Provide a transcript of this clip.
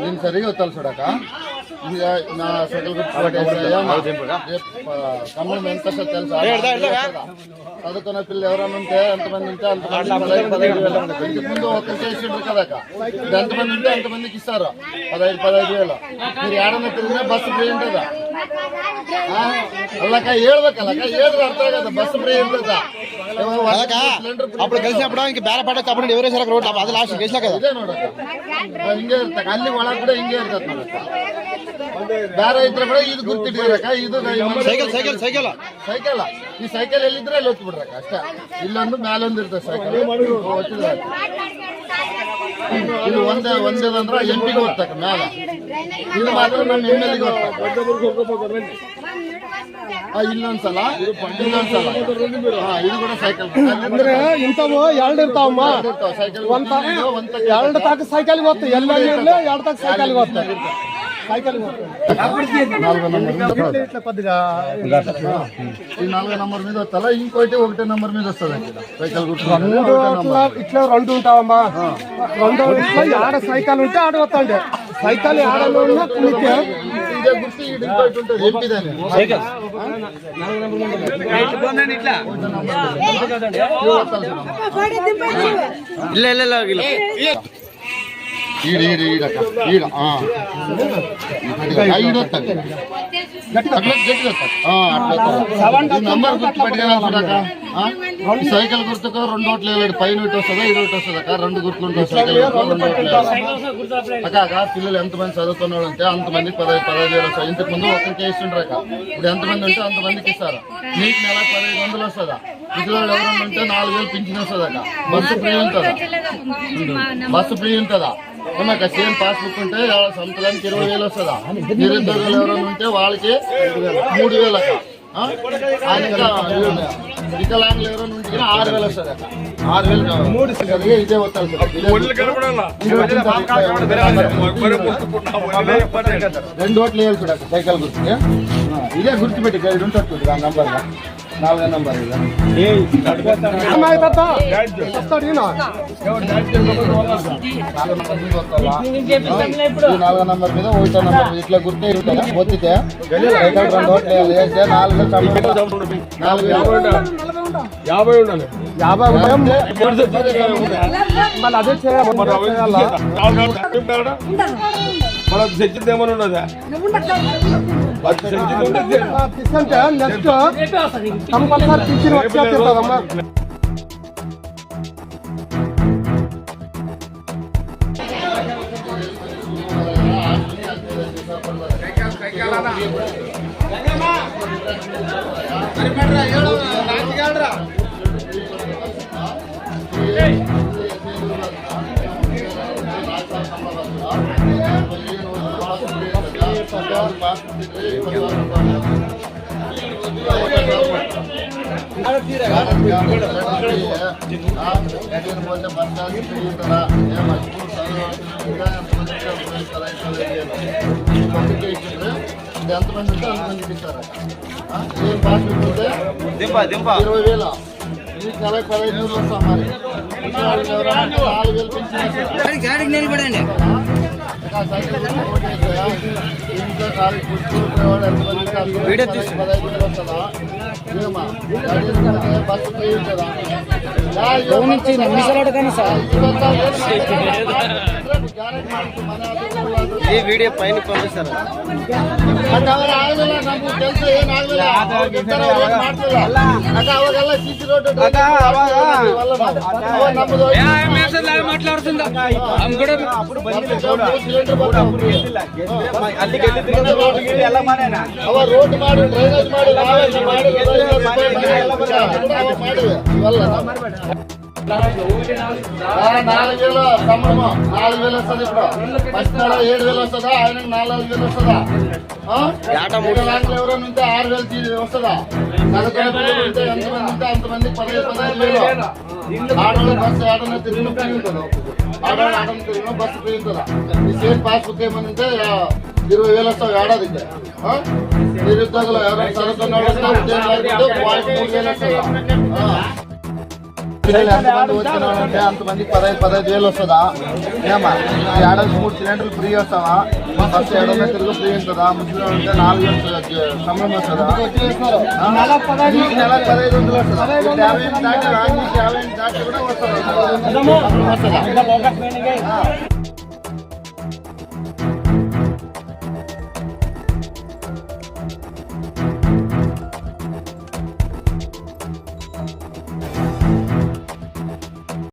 నేను సరిగా వస్తాను చూడక నా సైకిల్ కమ్మం ఎంత తెలుసా చదువుకున్న పిల్లలు ఎవరైనా ఉంటే ఎంతమంది ఉంటే అంతమంది 15,000 ముందు ఒకరికి ఇస్తుండ్రు కదా ఎంతమంది ఉంటే అంతమందికి ఇస్తారు 15,000 మీరు ఏడన్నా తిరిగినా బస్సు ఫ్రీ ఉంటుందా అలాక ఏడవకలక ఏడు అర్థం కదా బస్సు ఫ్రీ ఉంటుందా అప్పుడు కలిసినప్పుడు ఇంక ಬೇರೆ ಪಡಕ್ಕೆ ಅప్పుడు ఎవరేసారు రోడ్ అది లాస్ట్ గేసా కదా ఇదే ನೋಡಕ ಹಿಂಗೆ ಇರ್ತಕ ಅಲ್ಲಿ ಒಳಗೆ ಕೂಡ ಹಿಂಗೆ ಇರ್ತದೆ ನೋಡಕ ಬೇರೆ ಇದ್ರೆ ಕೂಡ ಇದು ಗುರ್ತಿಟ್ಟಿರಕ ಇದು ಸೈಕಲ್ ಸೈಕಲ್ ಸೈಕಲ್ ಸೈಕಲ್ ಈ ಸೈಕಲ್ ಎಲ್ಲಿದ್ರೆ ಅಲ್ಲಿ ಹೊತ್ತು ಬಿಡ್ರಕ ಅಷ್ಟೇ ಇಲ್ಲೊಂದು ಮೇಲೊಂದು ಇರ್ತದೆ ಸೈಕಲ್ ಇದು ಒಂದೇದಂದ್ರೆ ಎಂಪಿಗೆ ಹೋಗ್ತಕ್ಕ ಮ್ಯಾಲ ಇದು ಮಾತ್ರ ನಮ್ಮ ಎಮ್ಮೆಲ್ಗೆ ಹೋಗ್ತಕ್ಕ ಇನ್ನೊಂದ್ಸಲ ಇದು ಕೂಡ ಸೈಕಲ್ ಅಂದ್ರೆ ಇಂಥವು ಎರಡು ಇರ್ತಾವಮ್ಮ ಸೈಕಲ್ ಎರಡು ತಾಕ ಸೈಕಲ್ ಗೊತ್ತು ಎಲ್ಲ ಎರಡು ತಾಕ ಸೈಕಲ್ ಗೊತ್ತು సైకిల్ 4 నంబర్ మీద వస్తా ఇంకోటి 1 నంబర్ మీద వస్తుంది సైకిల్ ఇట్లా రెండు ఉంటావమ్మా రెండు ఇట్లా ఆడ సైకిల్ ఉంటే ఆడ వస్తాండి సైకిల్ ఆడలో ఉన్న ఇదే గుర్తు ఇంకోటి ఉంటుంది ఎంపీదని సైకిల్ నంబర్ గుర్తుపెట్టుకోవాలి సైకిల్ గుర్తుకు 2 ఓట్లు వేయాలి పైన ఒకటి వస్తుందా ఇది ఒకటి వస్తుందా 2 గుర్తులు ఉంటాయి సైకిల్ అక్క పిల్లలు ఎంతమంది చదువుకున్న వాళ్ళు ఉంటే అంతమందికి 15,000 వస్తాయి ఇంతకు ముందు ఒకరికి ఇస్తుండ్రాక ఇప్పుడు ఎంతమంది ఉంటే అంతమందికి ఇస్తారు మీకు నెల 1,500 వస్తుందా పిల్లలు ఎవరైనా ఉంటే 4,000 పింఛన్ వస్తుందక్క బస్సు ఫ్రీ ఉంటుందా ఏమక్క సేమ్ పాస్బుక్ ఉంటే సంవత్సరానికి 20,000 వస్తుందా నిరుద్యోగులు ఎవరైనా ఉంటే వాళ్ళకి 3,000 అక్క వికలాంగులు ఎవరైనా ఉంటే 6,000 వస్తుంది అక్క 6,000 ఇదే వస్తారు 2 ఓట్లు వేయాలి చూడ సైకిల్ గుర్తుకి ఇదే గుర్తుపెట్టి ఇది ఉంటుంది ఆ నంబర్ 4 నంబర్ 4 నంబర్ మీద 1 నంబర్ ఇట్లా గుర్తే ఉంటుందా ఒత్తితే సైకిల్ 2 ఓట్లు వేస్తే 4 ఉండాలి 50 మళ్ళీ అదే చేయాలి మనకు సెంచింది ఏమైనా ఉన్నదా నెక్స్ట్ కంపల్సరీ పింఛన్ వచ్చేస్తుందమ్మా ఎంతమంది ఉంటే అంతమందికి ఇస్తారు ఏం పాస్బుక్ ఉంటే 20,000 మీకు నెలకు 15,000 వస్తాం మరి 4,000 పింఛన్ ఇంట్లో ఖాళీ కూర్చుకునేవాడు ఎంతమంది 15,000 వస్తుందా బస్సు ఫ్రీ ఉంటుందా ఈ వీడియో పైన పంపిస్తారు తెలుసు ಏನ್ ಆಗಲಿಲ್ಲ ಅವಾಗೆಲ್ಲ ಸಿಸಿ ರೋಡ್ మాట్లాడుతుందా రోడ్డు ಮಾಡಿ ಡ್ರೈನೇಜ್ ಮಾಡಿ 4,000 సంబరము 4,000 వస్తుంది ఇప్పుడు ఫస్ట్ నెల 7,000 వస్తుందా ఆయనకు 4,000 వస్తుందా ఎవరైనా ఉంటే 6,000 వస్తుందా ఉంటే ఎంతమంది ఉంటే అంతమంది 15,000 ఆడవాళ్ళు బస్సు ఆడనే తిరిగిన ఫ్రీ ఉంటుందా ఆడవాళ్ళు ఆడని తిరిగిన బస్సు ఫ్రీ ఉంటుందా ఈ సేమ్ పాస్బుక్ ఏమని ఉంటే 20,000 వస్తావు ఏడాదికి నిరుద్యోగులు ఎవరైనా చదువుకున్న వాళ్ళు 3,000 వస్తుందా పిల్లలు ఎంతమంది వచ్చిన వాళ్ళు ఉంటే అంతమందికి 15 వేలు వస్తుందా ఏమా ఏడాది 3 సిలిండర్లు ఫ్రీ వస్తావా ఫస్ట్ ఏడాది తిరుగు ఫ్రీ ఉంటుందా ముస్లిం ఉంటే 4 వేలు సంబంధం వస్తుందా నెలకు 1500 వస్తుందా 50 దాటి 50 దాటి కూడా వస్తుందా